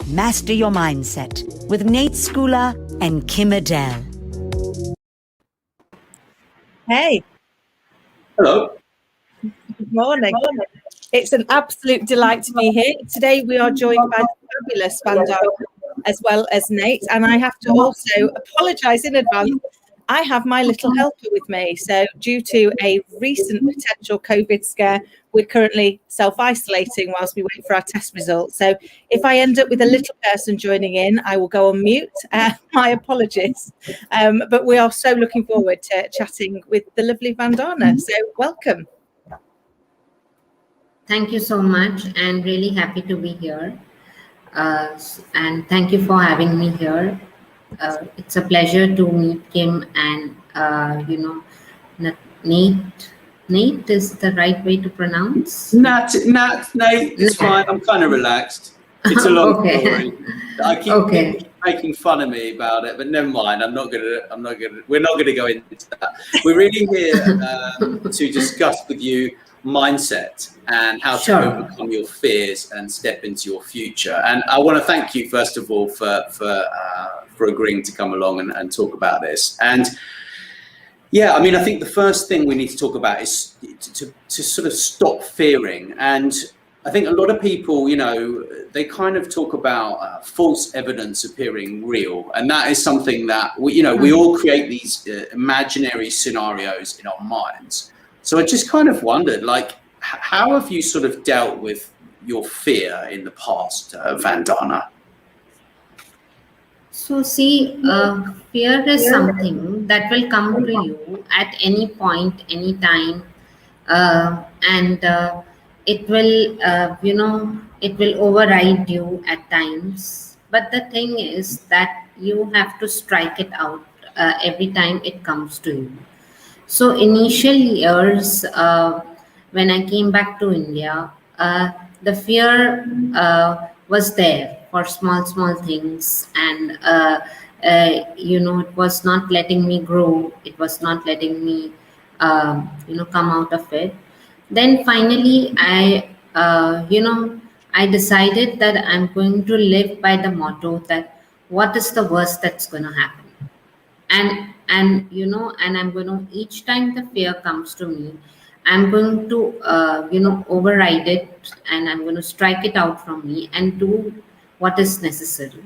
Master Your Mindset with Nate Schooler and Kim Adele. Hey. Hello. Good morning. It's an absolute delight to be here. Today we are joined by the fabulous Vandana as well as Nate, and I have to also apologise in advance. I have my little helper with me. So due to a recent potential COVID scare, we're currently self-isolating whilst we wait for our test results. So if I end up with a little person joining in, I will go on mute. My apologies. But we are so looking forward to chatting with the lovely Vandana. So welcome. Thank you so much, and really happy to be here. And thank you for having me here. It's a pleasure to meet Kim and, Nate. Nate is the right way to pronounce? Nate, it's fine. I'm kind of relaxed. It's a long story. I keep making fun of me about it, but never mind. We're not gonna go into that. We're really here to discuss with you mindset and how to overcome your fears and step into your future. And I want to thank you first of all for agreeing to come along and talk about this. And yeah, I mean, I think the first thing we need to talk about is to sort of stop fearing. And I think a lot of people, they kind of talk about false evidence appearing real. And that is something that, we all create these imaginary scenarios in our minds. So I just kind of wondered, how have you sort of dealt with your fear in the past, Vandana? So see, fear is something that will come to you at any point, any time, and it will, it will override you at times. But the thing is that you have to strike it out every time it comes to you. So initial years, when I came back to India, the fear was there for small things, and it was not letting me grow. It was not letting me, come out of it. Then finally, I decided that I'm going to live by the motto that what is the worst that's going to happen. And I'm going to, each time the fear comes to me, I'm going to override it, and I'm going to strike it out from me and do what is necessary.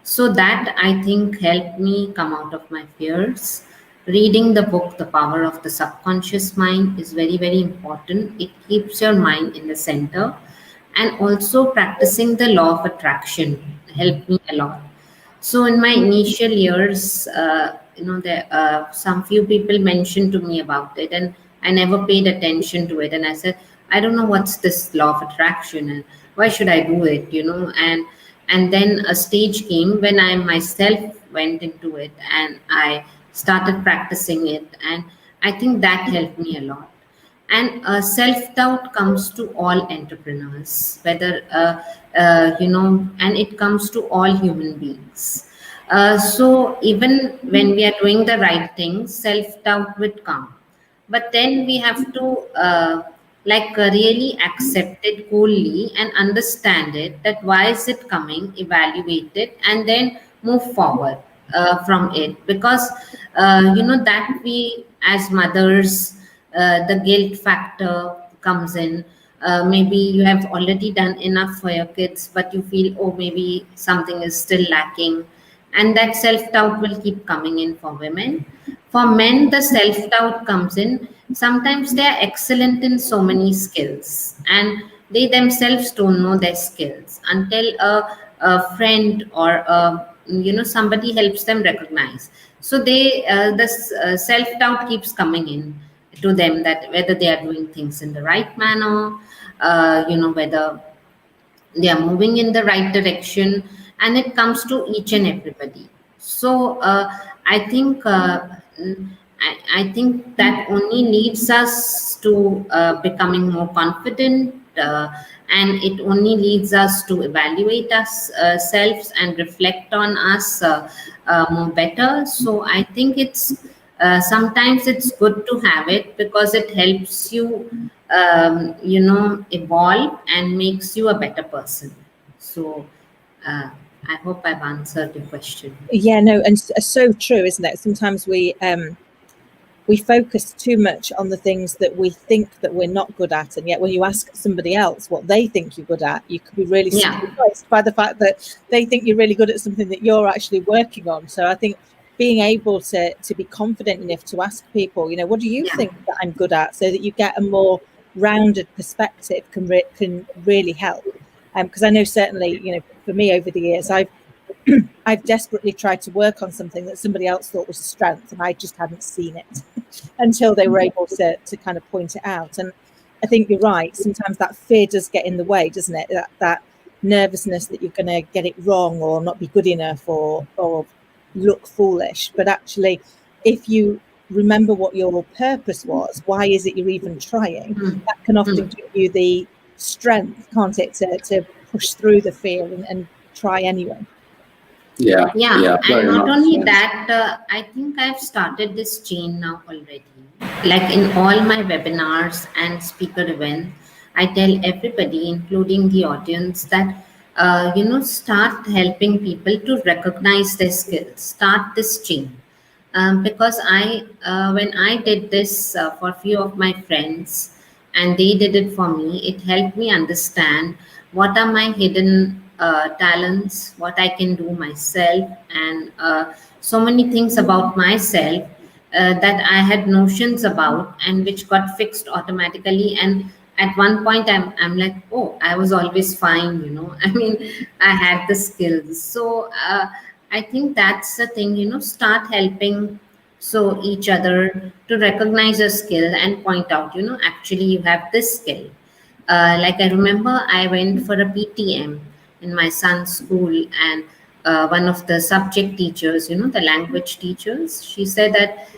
So that, I think, helped me come out of my fears. Reading the book The Power of the Subconscious Mind is very, very important. It keeps your mind in the center. And also practicing the law of attraction helped me a lot. So in my initial years, some few people mentioned to me about it, and I never paid attention to it. And I said, I don't know what's this law of attraction and why should I do it, And then a stage came when I myself went into it and I started practicing it. And I think that helped me a lot. And self-doubt comes to all entrepreneurs, whether, and it comes to all human beings. So even when we are doing the right things, self-doubt would come. But then we have to really accept it coolly and understand it, that why is it coming, evaluate it, and then move forward from it. Because, that we as mothers, the guilt factor comes in. Maybe you have already done enough for your kids, but you feel, oh, maybe something is still lacking. And that self-doubt will keep coming in for women. For men, the self-doubt comes in. Sometimes they are excellent in so many skills, and they themselves don't know their skills until a friend or somebody helps them recognize. So the self-doubt keeps coming in to them, that whether they are doing things in the right manner, whether they are moving in the right direction, and it comes to each and everybody. So I think that only leads us to becoming more confident, and it only leads us to evaluate ourselves and reflect on us more better. So I think it's sometimes it's good to have it because it helps you evolve and makes you a better person. So I hope I've answered your question. Yeah, no, and so true, isn't it? Sometimes we focus too much on the things that we think that we're not good at, and yet when you ask somebody else what they think you're good at, you could be really surprised by the fact that they think you're really good at something that you're actually working on. So I think being able to be confident enough to ask people, you know, what do you think that I'm good at, so that you get a more rounded perspective can really help. Because I know certainly, you know, for me over the years, I've desperately tried to work on something that somebody else thought was a strength, and I just hadn't seen it until they were able to kind of point it out. And I think you're right. Sometimes that fear does get in the way, doesn't it? That nervousness that you're going to get it wrong or not be good enough or look foolish. But actually, if you remember what your purpose was, why is it you're even trying? That can often give you the strength, can't it, to push through the fear and try anyway. Yeah. And not only that, I think I've started this chain now already. Like in all my webinars and speaker events, I tell everybody, including the audience, that start helping people to recognize their skills. Start this chain. Because when I did this for a few of my friends, and they did it for me, it helped me understand what are my hidden talents, what I can do myself, and so many things about myself that I had notions about and which got fixed automatically. And at one point, I'm like, oh, I was always fine, you know. I mean, I had the skills. So I think that's the thing, start helping each other to recognize a skill and point out, actually you have this skill. Like I remember I went for a PTM in my son's school, and one of the subject teachers, the language teachers, she said that,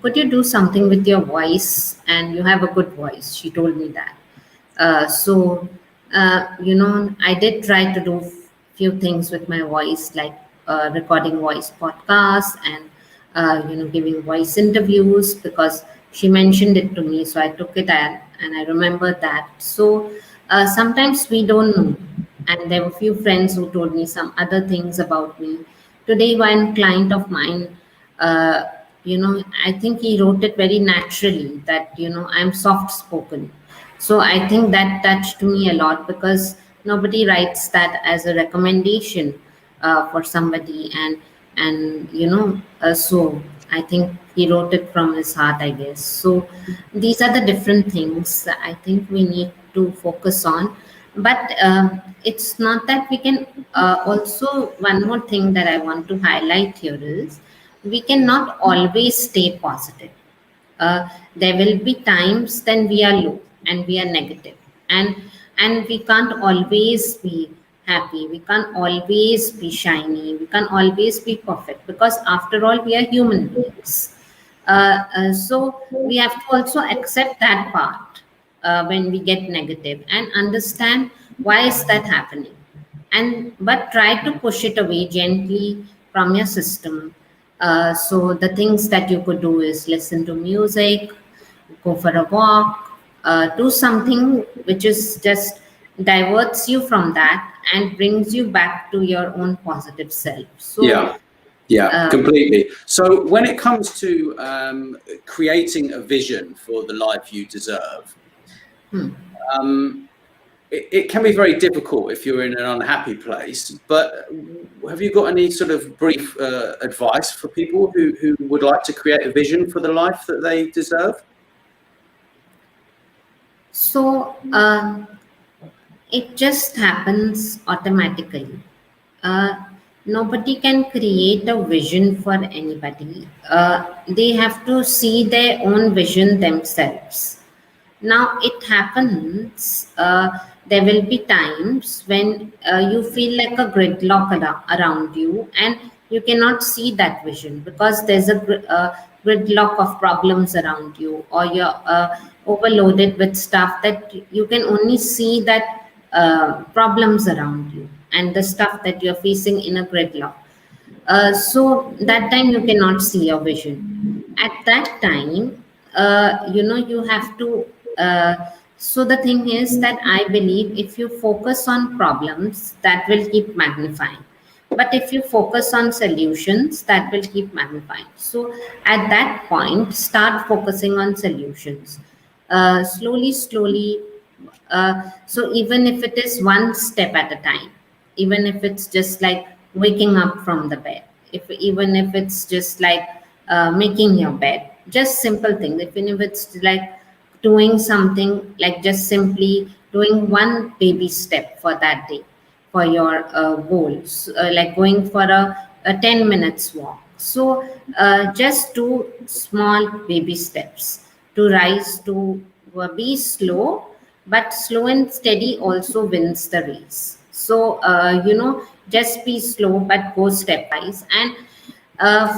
could you do something with your voice? And you have a good voice. She told me that. I did try to do few things with my voice, like recording voice podcasts and giving voice interviews, because she mentioned it to me, so I took it and I remember that. So sometimes we don't know, and there were few friends who told me some other things about me. Today, one client of mine, I think he wrote it very naturally that I'm soft spoken. So I think that touched me a lot, because nobody writes that as a recommendation for somebody, so I think he wrote it from his heart, I guess. So these are the different things that I think we need to focus on. But it's not that we can also, one more thing that I want to highlight here is, we cannot always stay positive. There will be times then we are low and we are negative, and we can't always be happy, we can't always be shiny, we can't always be perfect, because after all we are human beings. So we have to also accept that part when we get negative, and understand why is that happening, but try to push it away gently from your system. So the things that you could do is listen to music, go for a walk, do something which is just diverts you from that and brings you back to your own positive self. So completely. So when it comes to creating a vision for the life you deserve, it can be very difficult if you're in an unhappy place. But have you got any sort of brief advice for people who would like to create a vision for the life that they deserve? So it just happens automatically. Nobody can create a vision for anybody. They have to see their own vision themselves. Now it happens, there will be times when you feel like a gridlock around you, and you cannot see that vision because there's a gridlock of problems around you, or you're overloaded with stuff that you can only see that problems around you and the stuff that you're facing in a gridlock. So that time you cannot see your vision. At that time, you have to So the thing is that I believe if you focus on problems, that will keep magnifying. But if you focus on solutions, that will keep magnifying. So at that point, start focusing on solutions. Slowly. So even if it is one step at a time, even if it's just like waking up from the bed, even if it's just like making your bed, just simple things. Even if it's like doing something like just simply doing one baby step for that day for your goals, like going for a 10 minutes walk. So just do small baby steps to rise to be slow, but slow and steady also wins the race. So, just be slow, but go stepwise. And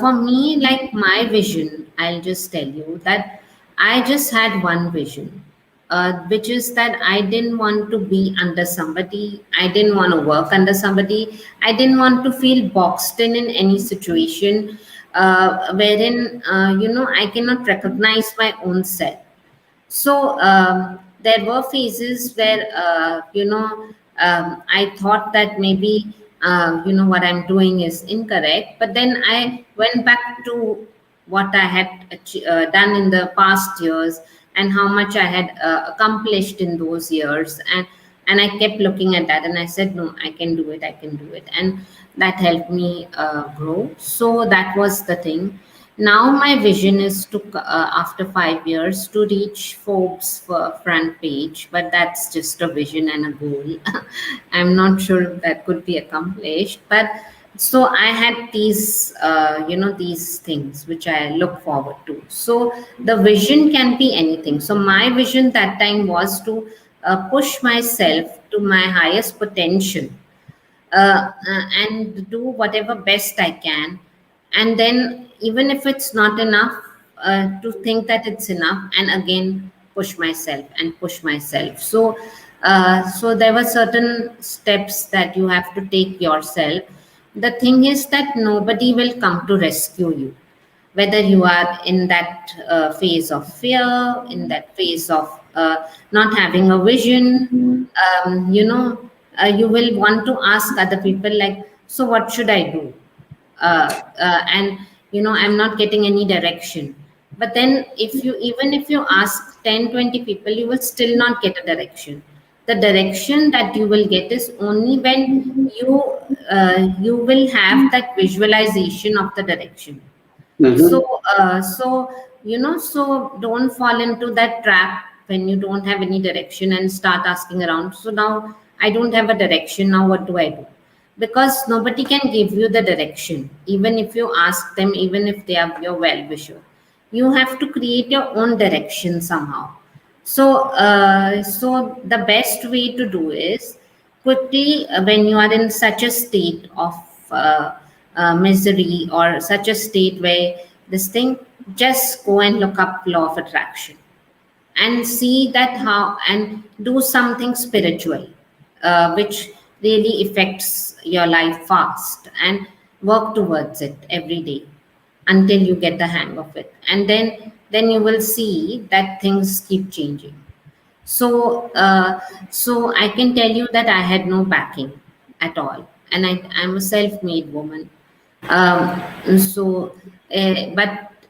for me, like my vision, I'll just tell you that I just had one vision, which is that I didn't want to be under somebody. I didn't want to work under somebody. I didn't want to feel boxed in any situation wherein, I cannot recognize my own self. So there were phases where, I thought that maybe, what I'm doing is incorrect. But then I went back to what I had done in the past years and how much I had accomplished in those years. And I kept looking at that and I said, no, I can do it. I can do it. And that helped me grow. So that was the thing. Now my vision is to, after 5 years, to reach Forbes front page, but that's just a vision and a goal. I'm not sure if that could be accomplished, but so I had these, these things which I look forward to. So the vision can be anything. So my vision that time was to push myself to my highest potential, and do whatever best I can. And then, even if it's not enough, to think that it's enough, and again push myself and push myself. So, so there were certain steps that you have to take yourself. The thing is that nobody will come to rescue you, whether you are in that phase of fear, in that phase of not having a vision. You will want to ask other people like, so what should I do? And I'm not getting any direction. But then even if you ask 10, 20 people, you will still not get a direction. The direction that you will get is only when you will have that visualization of the direction. So don't fall into that trap when you don't have any direction and start asking around. So now I don't have a direction. Now what do I do? Because nobody can give you the direction, even if you ask them, even if they are your well-wisher. You have to create your own direction somehow. So the best way to do is quickly, when you are in such a state of misery or such a state where this thing, just go and look up law of attraction and see that how, and do something spiritual, which really affects your life fast, and work towards it every day until you get the hang of it. And then you will see that things keep changing. So I can tell you that I had no backing at all, and I'm a self-made woman. But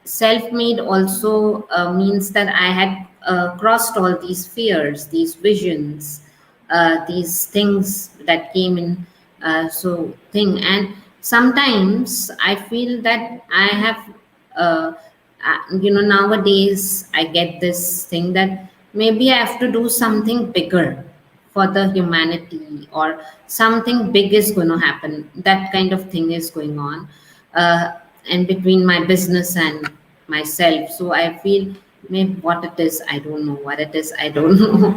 self-made also means that I had crossed all these fears, these visions, these things that came in. And sometimes I feel that I have, nowadays I get this thing that maybe I have to do something bigger for the humanity, or something big is going to happen. That kind of thing is going on, and between my business and myself. So I feel maybe what it is, I don't know. What it is, I don't know.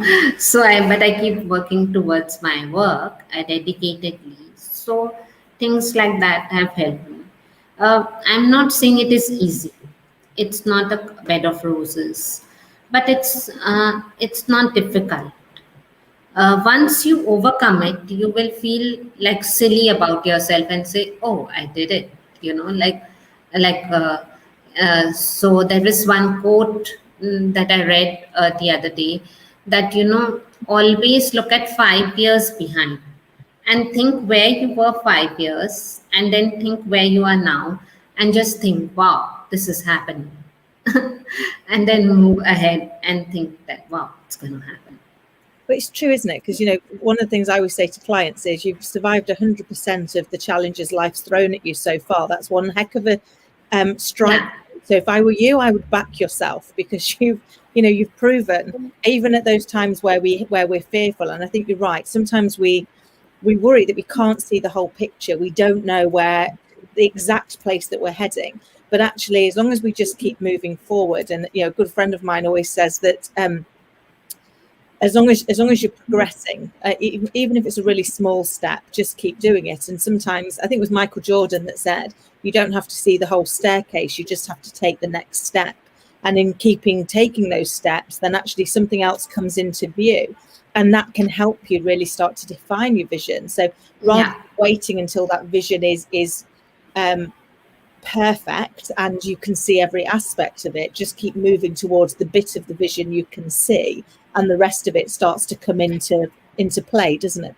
But I keep working towards my work dedicatedly. So things like that have helped me. I'm not saying it is easy. It's not a bed of roses, but it's not difficult. Once you overcome it, you will feel like silly about yourself and say, "Oh, I did it." Like. So there is one quote that I read the other day. that, always look at 5 years behind and think where you were 5 years, and then think where you are now, and just think, wow, this is happening. And then move ahead and think that, wow, it's going to happen. But it's true, isn't it? Because, one of the things I always say to clients is you've survived 100% of the challenges life's thrown at you so far. That's one heck of a strike. Yeah. So if I were you, I would back yourself, because you've proven, even at those times where we're fearful. And I think you're right. Sometimes we worry that we can't see the whole picture. We don't know where the exact place that we're heading. But actually, as long as we just keep moving forward, and a good friend of mine always says that as long as you're progressing, even if it's a really small step, just keep doing it. And sometimes, I think it was Michael Jordan that said, you don't have to see the whole staircase, you just have to take the next step. And in taking those steps, then actually something else comes into view, and that can help you really start to define your vision. So rather than waiting until that vision is perfect and you can see every aspect of it, just keep moving towards the bit of the vision you can see, and the rest of it starts to come into play, doesn't it?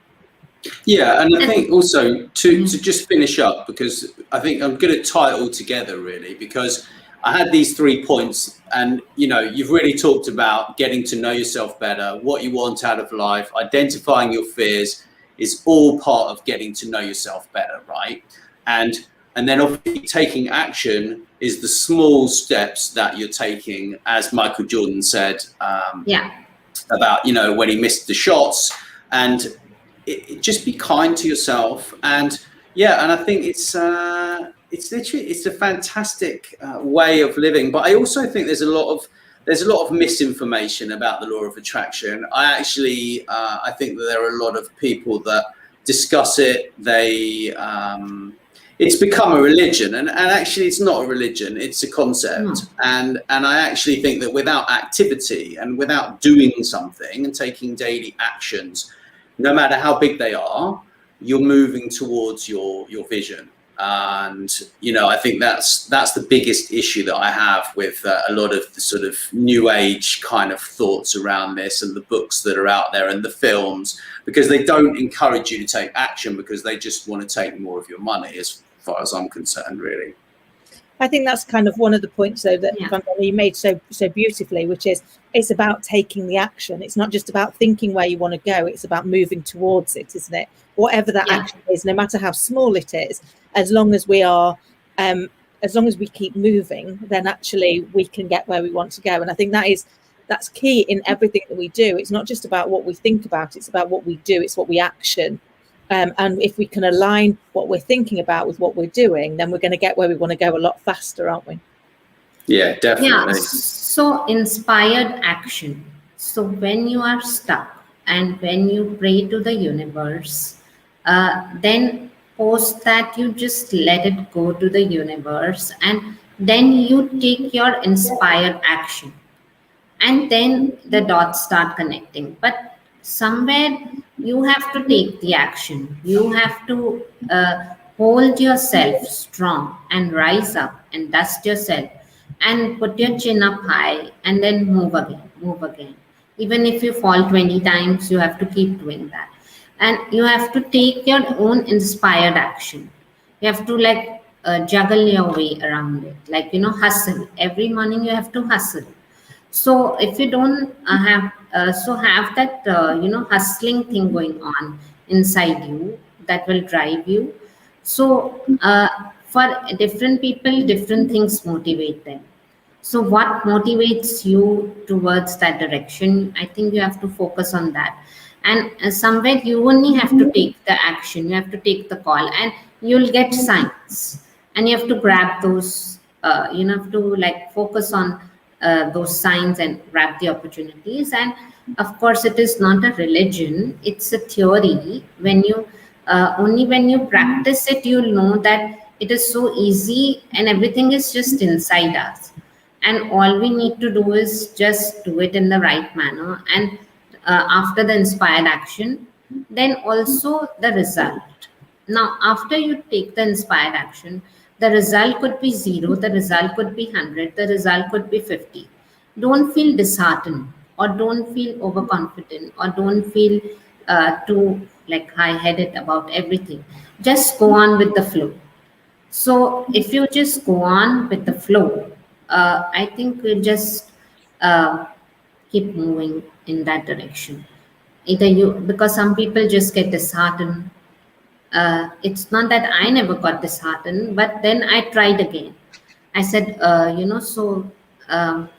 Yeah, and I think also to just finish up, because I think I'm going to tie it all together really, because I had these 3 points, and you've really talked about getting to know yourself better, what you want out of life, identifying your fears is all part of getting to know yourself better, right? And then obviously taking action is the small steps that you're taking, as Michael Jordan said, about, when he missed the shots, and just be kind to yourself. And I think it's a fantastic way of living. But I also think there's a lot of misinformation about the law of attraction. I think that there are a lot of people that discuss it. It's become a religion, and actually it's not a religion, it's a concept. And I actually think that without activity and without doing something and taking daily actions, no matter how big they are, you're moving towards your vision. And I think that's the biggest issue that I have with a lot of the sort of new age kind of thoughts around this, and the books that are out there and the films, because they don't encourage you to take action, because they just want to take more of your money, as far as I'm concerned, really. I think that's kind of one of the points, though, that Vandana, you made so beautifully, which is it's about taking the action. It's not just about thinking where you want to go. It's about moving towards it, isn't it? Whatever that action is, no matter how small it is, as long as we keep moving, then actually we can get where we want to go. And I think that's key in everything that we do. It's not just about what we think about, it's about what we do, it's what we action. And if we can align what we're thinking about with what we're doing, then we're going to get where we want to go a lot faster, aren't we? Yeah, definitely. Yeah, so inspired action. So when you are stuck and when you pray to the universe, then post that you just let it go to the universe, and then you take your inspired action, and then the dots start connecting. But somewhere you have to take the action. You have to hold yourself strong and rise up and dust yourself and put your chin up high, and then move again. Even if you fall 20 times, you have to keep doing that. And you have to take your own inspired action. You have to juggle your way around it, hustle. Every morning you have to hustle. So if you don't have that hustling thing going on inside you, that will drive you. So for different people, different things motivate them. So what motivates you towards that direction? I think you have to focus on that. And somewhere you only have to take the action, you have to take the call, and you'll get signs. And you have to grab those, you have to focus on those signs and grab the opportunities. And of course, it is not a religion, it's a theory. When you only when you practice it, you'll know that it is so easy and everything is just inside us. And all we need to do is just do it in the right manner. And after the inspired action, then also the result. Now, after you take the inspired action, the result could be 0, the result could be 100, the result could be 50. Don't feel disheartened. or don't feel overconfident, or don't feel too like high-headed about everything. Just go on with the flow. So if you just go on with the flow, I think we just uh, keep moving in that direction. Either you, because some people just get disheartened. It's not that I never got disheartened, but then I tried again. I said, um,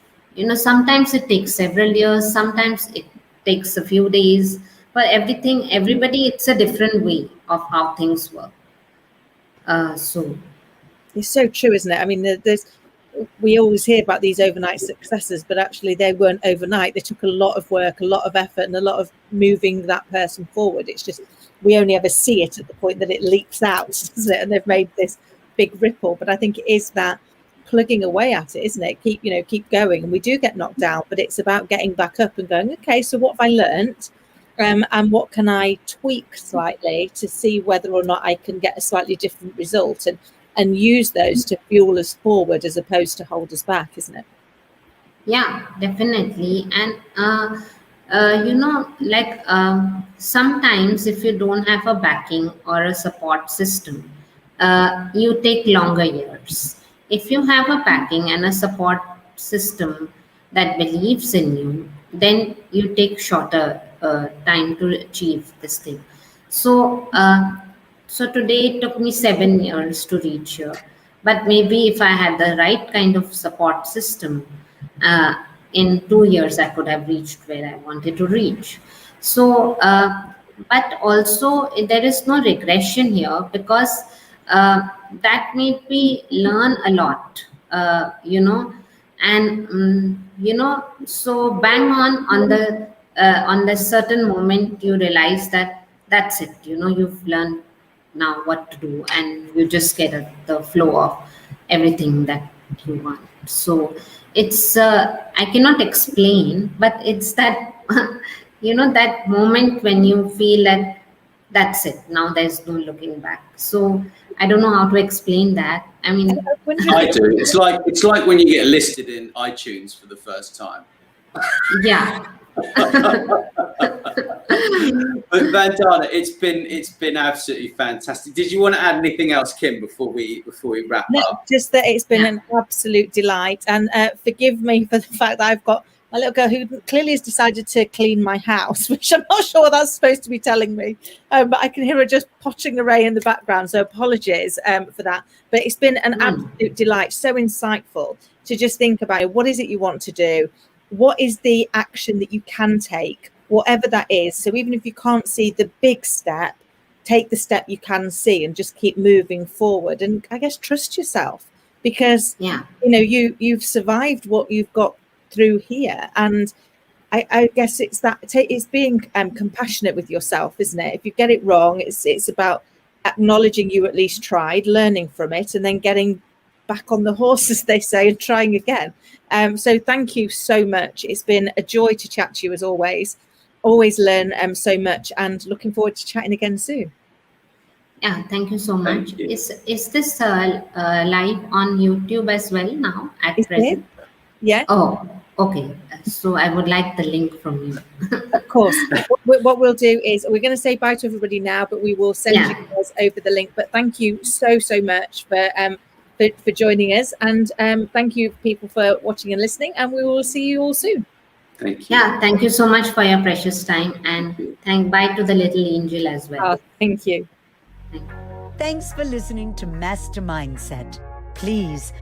sometimes it takes several years, sometimes it takes a few days. For everything, everybody, it's a different way of how things work. So It's so true, isn't it? I mean, we always hear about these overnight successes, but actually they weren't overnight. They took a lot of work, a lot of effort, and a lot of moving that person forward. It's just we only ever see it at the point that it leaps out, doesn't it? And they've made this big ripple. But I think it is that plugging away at it, isn't it? Keep going. And we do get knocked down, but it's about getting back up and going, okay, so what have I learned? And what can I tweak slightly to see whether or not I can get a slightly different result, and use those to fuel us forward as opposed to hold us back, isn't it? yeah, definitely. And sometimes if you don't have a backing or a support system, you take longer years. If you have a backing and a support system that believes in you, then you take shorter time to achieve this thing. So today it took me 7 years to reach here. But maybe if I had the right kind of support system, uh, in 2 years I could have reached where I wanted to reach. So, but also there is no regression here, because that made me learn a lot, and so bang on the certain moment you realize that that's it. You've learned now what to do, and you just get the flow of everything that you want. So it's I cannot explain, but it's that that moment when you feel that that's it, now there's no looking back. So I don't know how to explain that. I mean, I do. It's like when you get listed in iTunes for the first time. yeah. But Vandana, it's been absolutely fantastic. Did you want to add anything else, Kim, before we wrap up? Just that it's been an absolute delight, and forgive me for the fact that I've got a little girl who clearly has decided to clean my house, which I'm not sure what that's supposed to be telling me, but I can hear her just potting away in the background, so apologies for that. But it's been an absolute delight, so insightful to just think about what is it you want to do, what is the action that you can take, whatever that is. So even if you can't see the big step, take the step you can see and just keep moving forward. And I guess trust yourself, because you've survived what you've got through here. And I guess it's being compassionate with yourself, isn't it? If you get it wrong, it's about acknowledging you at least tried, learning from it, and then getting back on the horse, as they say, and trying again. So thank you so much. It's been a joy to chat to you, as always. Always learn so much, and looking forward to chatting again soon. Yeah, thank you so much. Is this live on YouTube as well now at present? Yeah. Oh, okay. So I would like the link from you. Of course. What we'll do is we're going to say bye to everybody now, but we will send you guys over the link. But thank you so much for joining us, and thank you people for watching and listening, and we will see you all soon. Thank you. Yeah, thank you so much for your precious time, and bye to the little angel as well. Oh, thank you. Thanks for listening to MasterMindSet. Please